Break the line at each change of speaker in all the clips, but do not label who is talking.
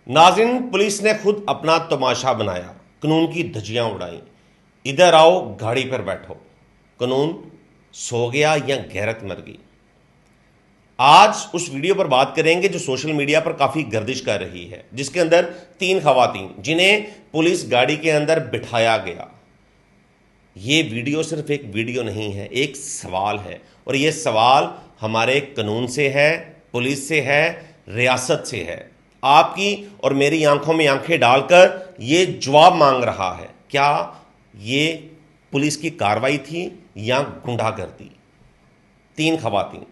ناظرین، پولیس نے خود اپنا تماشا بنایا، قانون کی دھجیاں اڑائیں۔ ادھر آؤ، گاڑی پر بیٹھو۔ قانون سو گیا یا غیرت مر گئی؟ آج اس ویڈیو پر بات کریں گے جو سوشل میڈیا پر کافی گردش کر رہی ہے، جس کے اندر 3 خواتین جنہیں پولیس گاڑی کے اندر بٹھایا گیا۔ یہ ویڈیو صرف ایک ویڈیو نہیں ہے، ایک سوال ہے، اور یہ سوال ہمارے قانون سے ہے، پولیس سے ہے، ریاست سے ہے۔ آپ کی اور میری آنکھوں میں آنکھیں ڈال کر یہ جواب مانگ رہا ہے، کیا یہ پولیس کی کارروائی تھی یا گنڈا گردی؟ 3 خواتین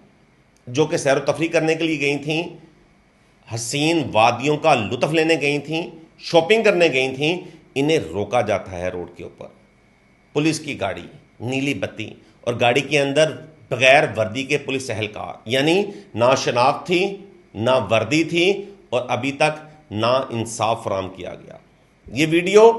جو کہ سیر و تفریح کرنے کے لیے گئی تھیں، حسین وادیوں کا لطف لینے گئی تھیں، شاپنگ کرنے گئی تھیں، انہیں روکا جاتا ہے روڈ کے اوپر۔ پولیس کی گاڑی، نیلی بتی، اور گاڑی کے اندر بغیر وردی کے پولیس اہلکار، یعنی نہ شناخت تھی، نہ وردی تھی، اور ابھی تک نہ انصاف فراہم کیا گیا۔ یہ ویڈیو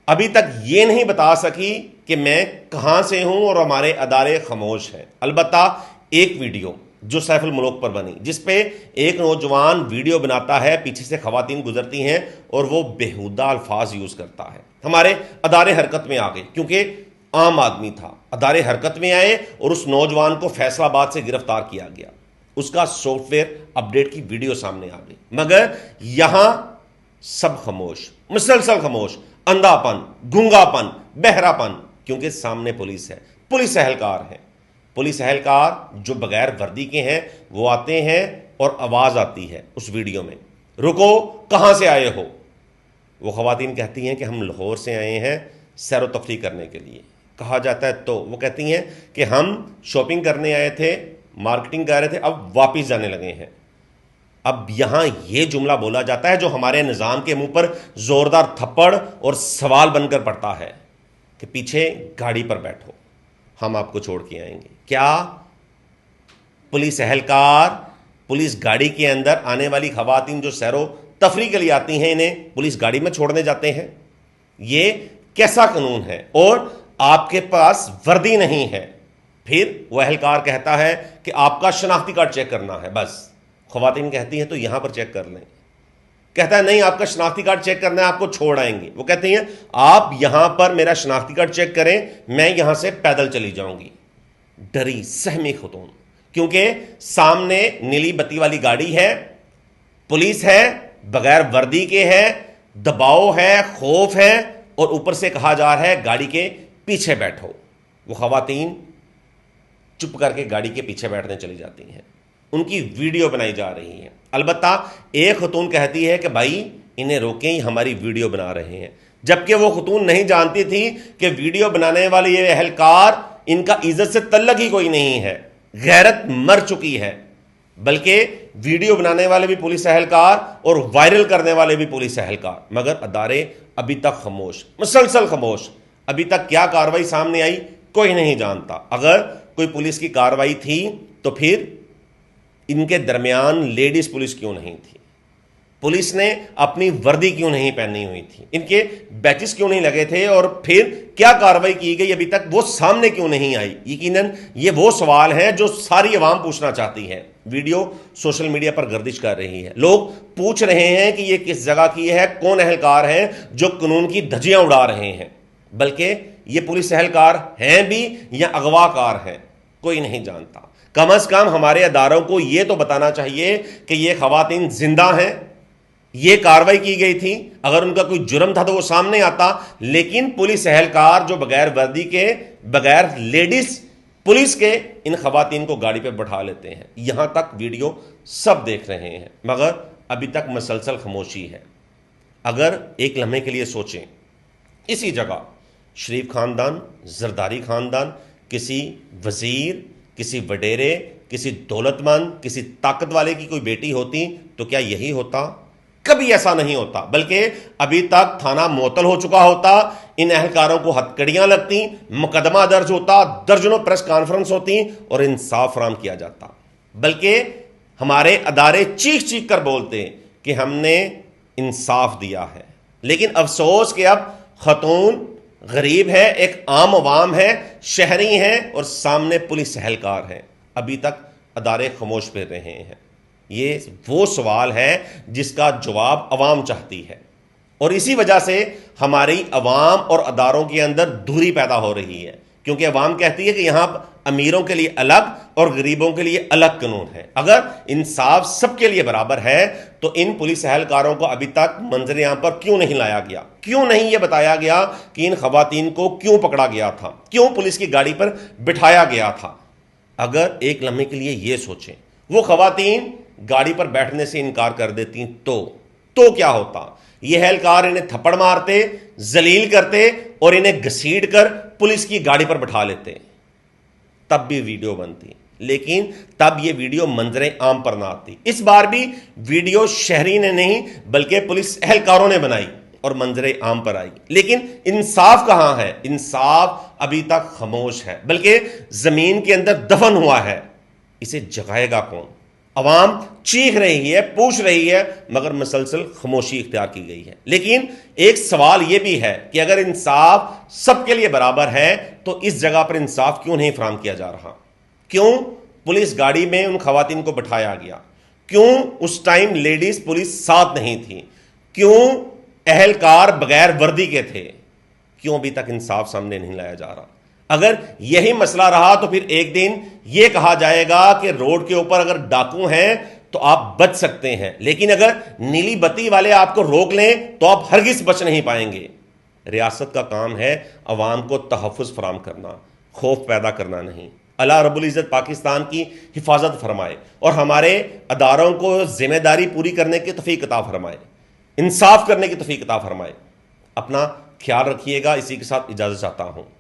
ابھی تک یہ نہیں بتا سکی کہ میں کہاں سے ہوں اور ہمارے ادارے خاموش ہیں۔ البتہ ایک ویڈیو جو سیف الملوک پر بنی، جس پہ ایک نوجوان ویڈیو بناتا ہے، پیچھے سے خواتین گزرتی ہیں اور وہ بےہودہ الفاظ یوز کرتا ہے۔ ہمارے ادارے حرکت میں آ گئے، کیونکہ عام آدمی تھا، ادارے حرکت میں آئے اور اس نوجوان کو فیصل آباد سے گرفتار کیا گیا۔ اس کا سافٹ ویئر اپڈیٹ کی ویڈیو سامنے آ گئی، مگر یہاں سب خاموش، مسلسل خاموش، اندھا پن، گنگا پن، بہرا پن، کیونکہ سامنے پولیس ہے، پولیس اہلکار ہے۔ پولیس اہلکار جو بغیر وردی کے ہیں وہ آتے ہیں اور آواز آتی ہے اس ویڈیو میں، رکو، کہاں سے آئے ہو؟ وہ خواتین کہتی ہیں کہ ہم لاہور سے آئے ہیں سیر و تفریح کرنے کے لیے۔ کہا جاتا ہے تو وہ کہتی ہیں کہ ہم شاپنگ کرنے آئے تھے، مارکیٹنگ کر رہے تھے، اب واپس جانے لگے ہیں۔ اب یہاں یہ جملہ بولا جاتا ہے جو ہمارے نظام کے منہ پر زوردار تھپڑ اور سوال بن کر پڑتا ہے کہ پیچھے گاڑی پر بیٹھو، ہم آپ کو چھوڑ کے آئیں گے۔ کیا پولیس اہلکار پولیس گاڑی کے اندر آنے والی خواتین جو سیر و تفریح کے لیے آتی ہیں، انہیں پولیس گاڑی میں چھوڑنے جاتے ہیں؟ یہ کیسا قانون ہے؟ اور آپ کے پاس وردی نہیں ہے، پھر وہ اہلکار کہتا ہے کہ آپ کا شناختی کارڈ چیک کرنا ہے۔ بس خواتین کہتی ہیں تو یہاں پر چیک کر لیں۔ کہتا ہے نہیں، آپ کا شناختی کارڈ چیک کرنا ہے، آپ کو چھوڑ آئیں گے۔ وہ کہتے ہیں آپ یہاں پر میرا شناختی کارڈ چیک کریں، میں یہاں سے پیدل چلی جاؤں گی۔ ڈری سہمی خاتون، کیونکہ سامنے نیلی بتی والی گاڑی ہے، پولیس ہے، بغیر وردی کے ہے، دباؤ ہے، خوف ہے، اور اوپر سے کہا جا رہا ہے گاڑی کے پیچھے بیٹھو۔ وہ خواتین چپ کر کے گاڑی کے پیچھے بیٹھنے چلی جاتی ہیں، ان کی ویڈیو بنائی جا رہی ہے۔ البتہ ایک خاتون کہتی ہے کہ بھائی انہیں روکیں، یہ ہماری ویڈیو بنا رہے ہیں، جبکہ وہ خاتون نہیں جانتی تھی کہ ویڈیو بنانے والے یہ اہلکار ان کا عزت سے تعلق ہی کوئی نہیں ہے، غیرت مر چکی ہے۔ بلکہ ویڈیو بنانے والے بھی پولیس اہلکار اور وائرل کرنے والے بھی پولیس اہلکار، مگر ادارے ابھی تک خاموش، مسلسل خاموش۔ ابھی تک کیا کارروائی سامنے آئی کوئی نہیں جانتا۔ اگر کوئی پولیس کی کارروائی تھی تو پھر ان کے درمیان لیڈیز پولیس کیوں نہیں تھی؟ پولیس نے اپنی وردی کیوں نہیں پہنی ہوئی تھی؟ ان کے بیچز کیوں نہیں لگے تھے؟ اور پھر کیا کارروائی کی گئی ابھی تک وہ سامنے کیوں نہیں آئی؟ یقیناً یہ وہ سوال ہیں جو ساری عوام پوچھنا چاہتی ہے۔ ویڈیو سوشل میڈیا پر گردش کر رہی ہے، لوگ پوچھ رہے ہیں کہ یہ کس جگہ کی ہے، کون اہلکار ہیں جو قانون کی دھجیاں اڑا رہے ہیں؟ بلکہ یہ پولیس اہلکار ہیں بھی یا اغوا کار ہیں، کوئی نہیں جانتا۔ کم از کم ہمارے اداروں کو یہ تو بتانا چاہیے کہ یہ خواتین زندہ ہیں، یہ کارروائی کی گئی تھی، اگر ان کا کوئی جرم تھا تو وہ سامنے آتا۔ لیکن پولیس اہلکار جو بغیر وردی کے، بغیر لیڈیز پولیس کے، ان خواتین کو گاڑی پہ بٹھا لیتے ہیں۔ یہاں تک ویڈیو سب دیکھ رہے ہیں، مگر ابھی تک مسلسل خاموشی ہے۔ اگر ایک لمحے کے لیے سوچیں، اسی جگہ شریف خاندان، زرداری خاندان، کسی وزیر، کسی وڈیرے، کسی دولت مند، کسی طاقت والے کی کوئی بیٹی ہوتی تو کیا یہی ہوتا؟ کبھی ایسا نہیں ہوتا، بلکہ ابھی تک تھانہ معطل ہو چکا ہوتا، ان اہلکاروں کو ہتکڑیاں لگتی، مقدمہ درج ہوتا، درجنوں پریس کانفرنس ہوتی اور انصاف فراہم کیا جاتا۔ بلکہ ہمارے ادارے چیخ چیخ کر بولتے کہ ہم نے انصاف دیا ہے۔ لیکن افسوس کہ اب خاتون غریب ہے، ایک عام عوام ہے، شہری ہیں، اور سامنے پولیس اہلکار ہیں، ابھی تک ادارے خاموش پھر رہے ہیں۔ یہ وہ سوال ہے جس کا جواب عوام چاہتی ہے، اور اسی وجہ سے ہماری عوام اور اداروں کے اندر دوری پیدا ہو رہی ہے، کیونکہ عوام کہتی ہے کہ یہاں امیروں کے لیے الگ اور غریبوں کے لیے الگ قانون ہے۔ اگر انصاف سب کے لیے برابر ہے تو ان پولیس اہلکاروں کو ابھی تک منظر عام پر کیوں نہیں لایا گیا؟ کیوں نہیں یہ بتایا گیا کہ ان خواتین کو کیوں پکڑا گیا تھا، کیوں پولیس کی گاڑی پر بٹھایا گیا تھا؟ اگر ایک لمحے کے لیے یہ سوچیں، وہ خواتین گاڑی پر بیٹھنے سے انکار کر دیتی تو کیا ہوتا؟ یہ اہلکار انہیں تھپڑ مارتے، ذلیل کرتے اور انہیں گھسیٹ کر پولیس کی گاڑی پر بٹھا لیتے، تب بھی ویڈیو بنتی، لیکن تب یہ ویڈیو منظر عام پر نہ آتی۔ اس بار بھی ویڈیو شہری نے نہیں بلکہ پولیس اہلکاروں نے بنائی اور منظر عام پر آئی، لیکن انصاف کہاں ہے؟ انصاف ابھی تک خاموش ہے، بلکہ زمین کے اندر دفن ہوا ہے۔ اسے جگائے گا کون؟ عوام چیخ رہی ہے، پوچھ رہی ہے، مگر مسلسل خاموشی اختیار کی گئی ہے۔ لیکن ایک سوال یہ بھی ہے کہ اگر انصاف سب کے لیے برابر ہے تو اس جگہ پر انصاف کیوں نہیں فراہم کیا جا رہا؟ کیوں پولیس گاڑی میں ان خواتین کو بٹھایا گیا؟ کیوں اس ٹائم لیڈیز پولیس ساتھ نہیں تھی؟ کیوں اہلکار بغیر وردی کے تھے؟ کیوں ابھی تک انصاف سامنے نہیں لایا جا رہا؟ اگر یہی مسئلہ رہا تو پھر ایک دن یہ کہا جائے گا کہ روڈ کے اوپر اگر ڈاکو ہیں تو آپ بچ سکتے ہیں، لیکن اگر نیلی بتی والے آپ کو روک لیں تو آپ ہرگز بچ نہیں پائیں گے۔ ریاست کا کام ہے عوام کو تحفظ فراہم کرنا، خوف پیدا کرنا نہیں۔ اللہ رب العزت پاکستان کی حفاظت فرمائے اور ہمارے اداروں کو ذمہ داری پوری کرنے کی توفیق عطا فرمائے، انصاف کرنے کی توفیق عطا فرمائے۔ اپنا خیال رکھیے گا، اسی کے ساتھ اجازت چاہتا ہوں۔